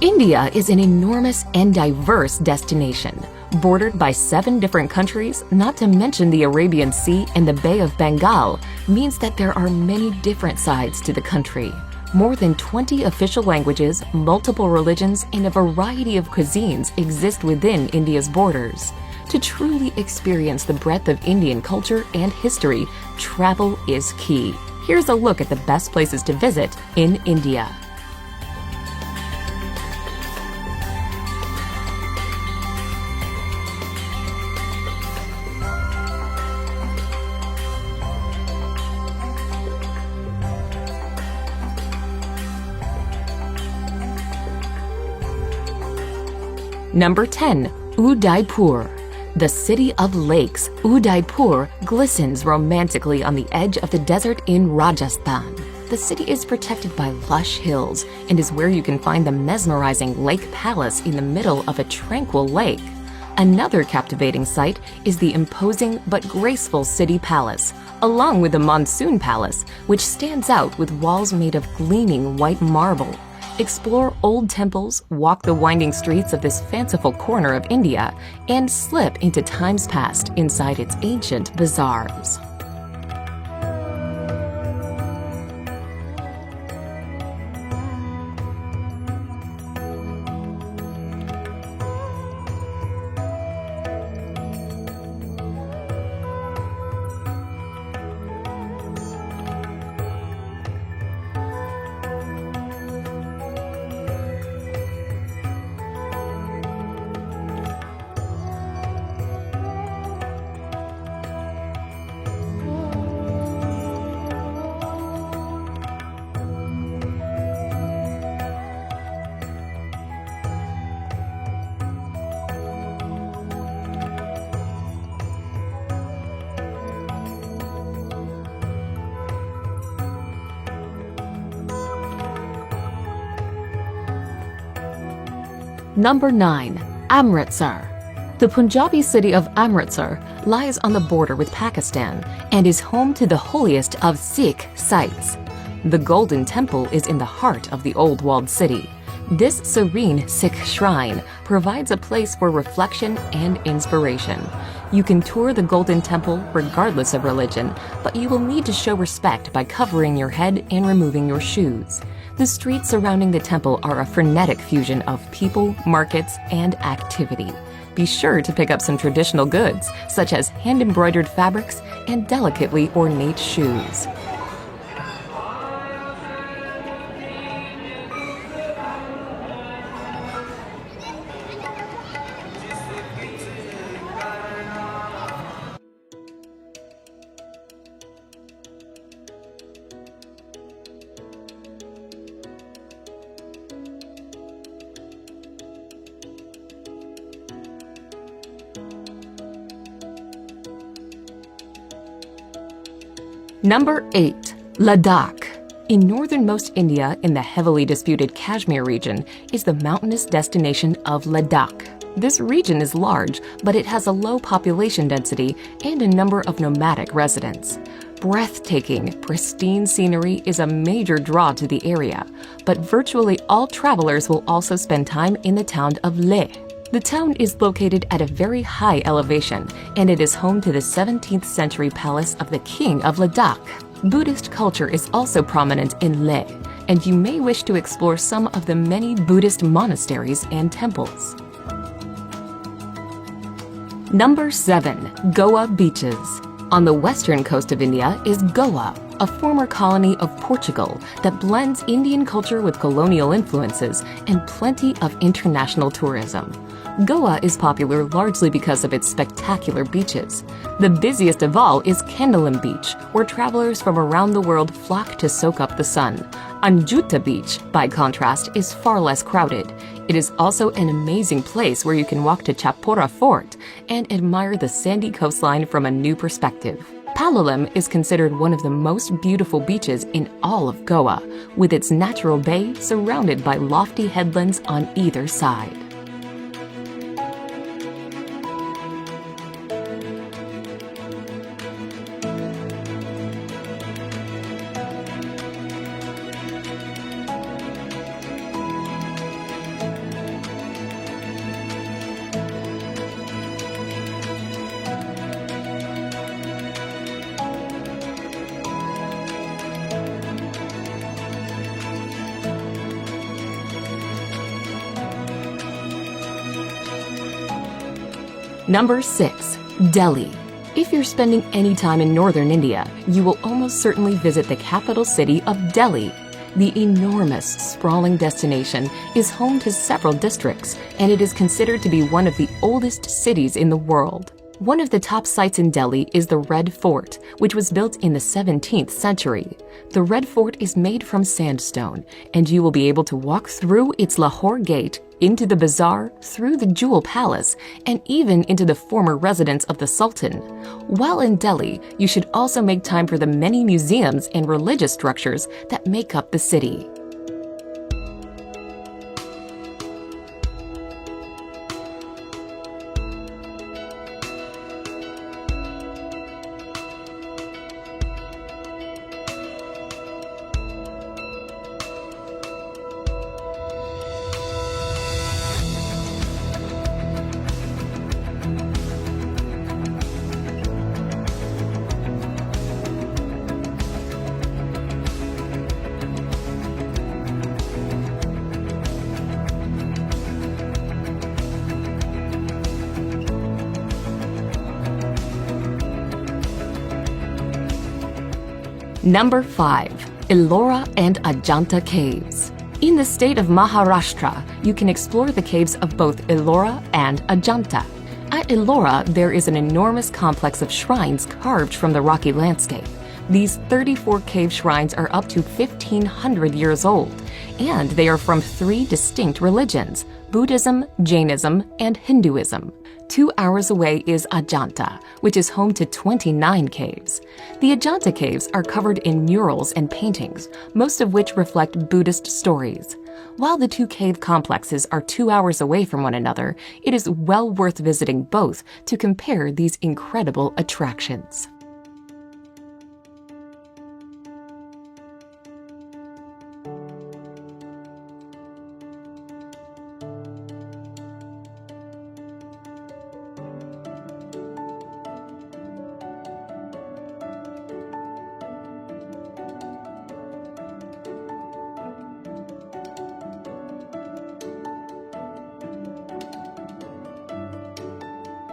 India is an enormous and diverse destination, bordered by 7 different countries, not to mention the Arabian Sea and the Bay of Bengal, means that there are many different sides to the country. More than 20 official languages, multiple religions, and a variety of cuisines exist within India's borders. To truly experience the breadth of Indian culture and history, travel is key. Here's a look at the best places to visit in India. Number 10. Udaipur. The city of lakes, Udaipur glistens romantically on the edge of the desert in Rajasthan. The city is protected by lush hills and is where you can find the mesmerizing Lake Palace in the middle of a tranquil lake. Another captivating sight is the imposing but graceful city palace, along with the Monsoon Palace, which stands out with walls made of gleaming white marble. Explore old temples, walk the winding streets of this fanciful corner of India, and slip into times past inside its ancient bazaars. Number 9. Amritsar. The Punjabi city of Amritsar lies on the border with Pakistan and is home to the holiest of Sikh sites. The Golden Temple is in the heart of the old walled city. This serene Sikh shrine provides a place for reflection and inspiration. You can tour the Golden Temple regardless of religion, but you will need to show respect by covering your head and removing your shoes. The streets surrounding the temple are a frenetic fusion of people, markets, and activity. Be sure to pick up some traditional goods, such as hand-embroidered fabrics and delicately ornate shoes. Number 8. Ladakh. In northernmost India, in the heavily disputed Kashmir region, is the mountainous destination of Ladakh. This region is large, but it has a low population density and a number of nomadic residents. Breathtaking, pristine scenery is a major draw to the area, but virtually all travelers will also spend time in the town of Leh. The town is located at a very high elevation, and it is home to the 17th century palace of the King of Ladakh. Buddhist culture is also prominent in Leh, and you may wish to explore some of the many Buddhist monasteries and temples. Number 7. Goa beaches. On the western coast of India is Goa, a former colony of Portugal that blends Indian culture with colonial influences and plenty of international tourism. Goa is popular largely because of its spectacular beaches. The busiest of all is Candolim Beach, where travelers from around the world flock to soak up the sun. Anjuta Beach, by contrast, is far less crowded. It is also an amazing place where you can walk to Chapora Fort and admire the sandy coastline from a new perspective. Palolem is considered one of the most beautiful beaches in all of Goa, with its natural bay surrounded by lofty headlands on either side. Number 6. Delhi. If you're spending any time in northern India, you will almost certainly visit the capital city of Delhi. The enormous, sprawling destination is home to several districts, and it is considered to be one of the oldest cities in the world. One of the top sites in Delhi is the Red Fort, which was built in the 17th century. The Red Fort is made from sandstone, and you will be able to walk through its Lahore Gate, into the bazaar, through the Jewel Palace, and even into the former residence of the Sultan. While in Delhi, you should also make time for the many museums and religious structures that make up the city. Number 5. Ellora and Ajanta Caves. In the state of Maharashtra, you can explore the caves of both Ellora and Ajanta. At Ellora, there is an enormous complex of shrines carved from the rocky landscape. These 34 cave shrines are up to 1,500 years old, and they are from 3 distinct religions: Buddhism, Jainism, and Hinduism. 2 hours away is Ajanta, which is home to 29 caves. The Ajanta caves are covered in murals and paintings, most of which reflect Buddhist stories. While the 2 cave complexes are 2 hours away from one another, it is well worth visiting both to compare these incredible attractions.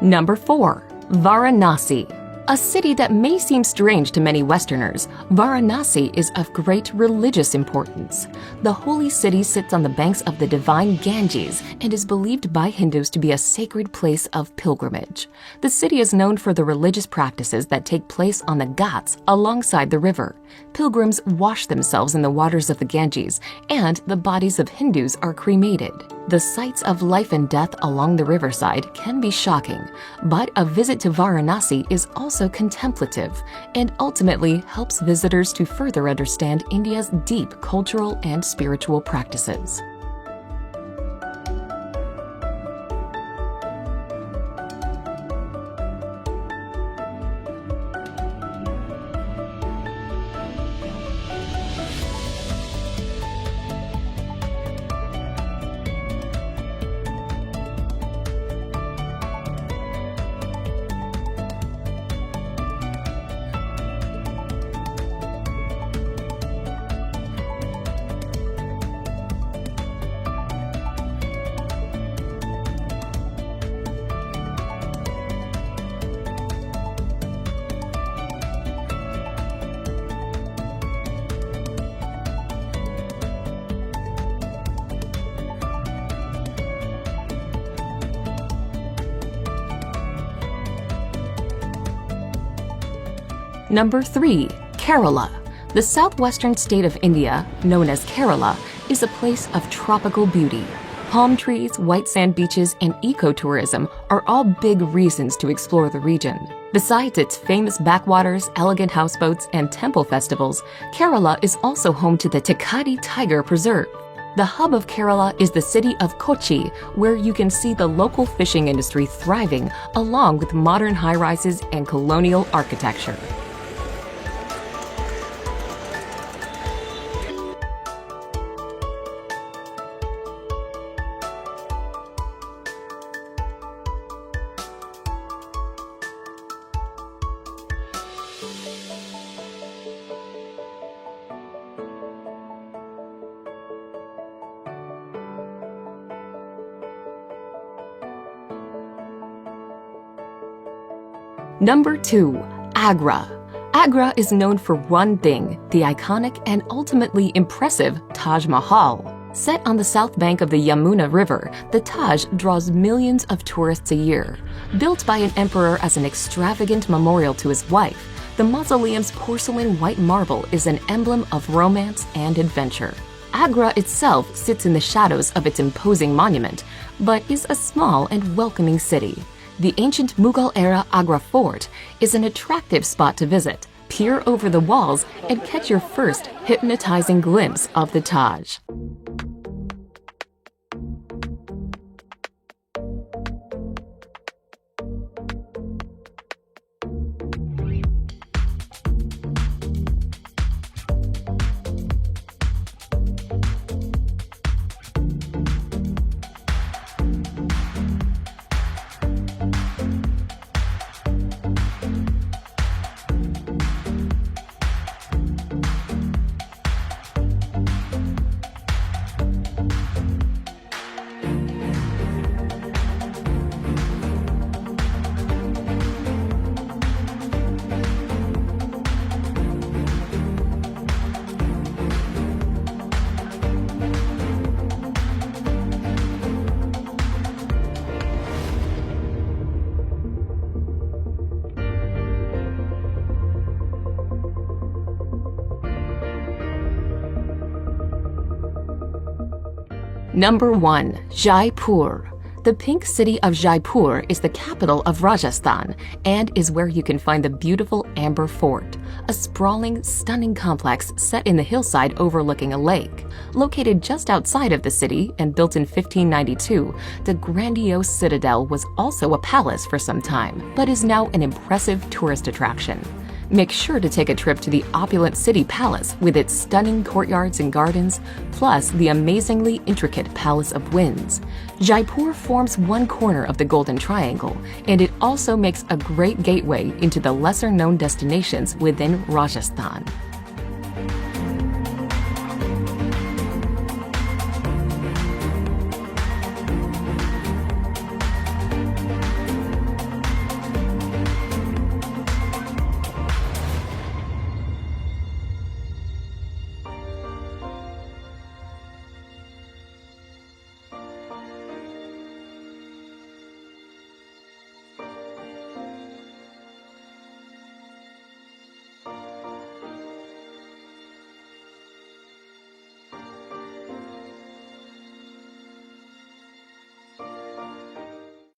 Number 4. Varanasi. A city that may seem strange to many Westerners, Varanasi is of great religious importance. The holy city sits on the banks of the divine Ganges and is believed by Hindus to be a sacred place of pilgrimage. The city is known for the religious practices that take place on the Ghats alongside the river. Pilgrims wash themselves in the waters of the Ganges, and the bodies of Hindus are cremated. The sights of life and death along the riverside can be shocking, but a visit to Varanasi is also contemplative and ultimately helps visitors to further understand India's deep cultural and spiritual practices. Number 3. Kerala. The southwestern state of India, known as Kerala, is a place of tropical beauty. Palm trees, white sand beaches, and ecotourism are all big reasons to explore the region. Besides its famous backwaters, elegant houseboats, and temple festivals, Kerala is also home to the Thekkady Tiger Preserve. The hub of Kerala is the city of Kochi, where you can see the local fishing industry thriving, along with modern high-rises and colonial architecture. Number 2. Agra. Agra is known for one thing, the iconic and ultimately impressive Taj Mahal. Set on the south bank of the Yamuna River, the Taj draws millions of tourists a year. Built by an emperor as an extravagant memorial to his wife, the mausoleum's porcelain white marble is an emblem of romance and adventure. Agra itself sits in the shadows of its imposing monument, but is a small and welcoming city. The ancient Mughal-era Agra Fort is an attractive spot to visit. Peer over the walls and catch your first hypnotizing glimpse of the Taj. Number 1. Jaipur. The pink city of Jaipur is the capital of Rajasthan and is where you can find the beautiful Amber Fort, a sprawling, stunning complex set in the hillside overlooking a lake. Located just outside of the city and built in 1592, the grandiose citadel was also a palace for some time, but is now an impressive tourist attraction. Make sure to take a trip to the opulent city palace with its stunning courtyards and gardens, plus the amazingly intricate Palace of Winds. Jaipur forms one corner of the Golden Triangle, and it also makes a great gateway into the lesser-known destinations within Rajasthan.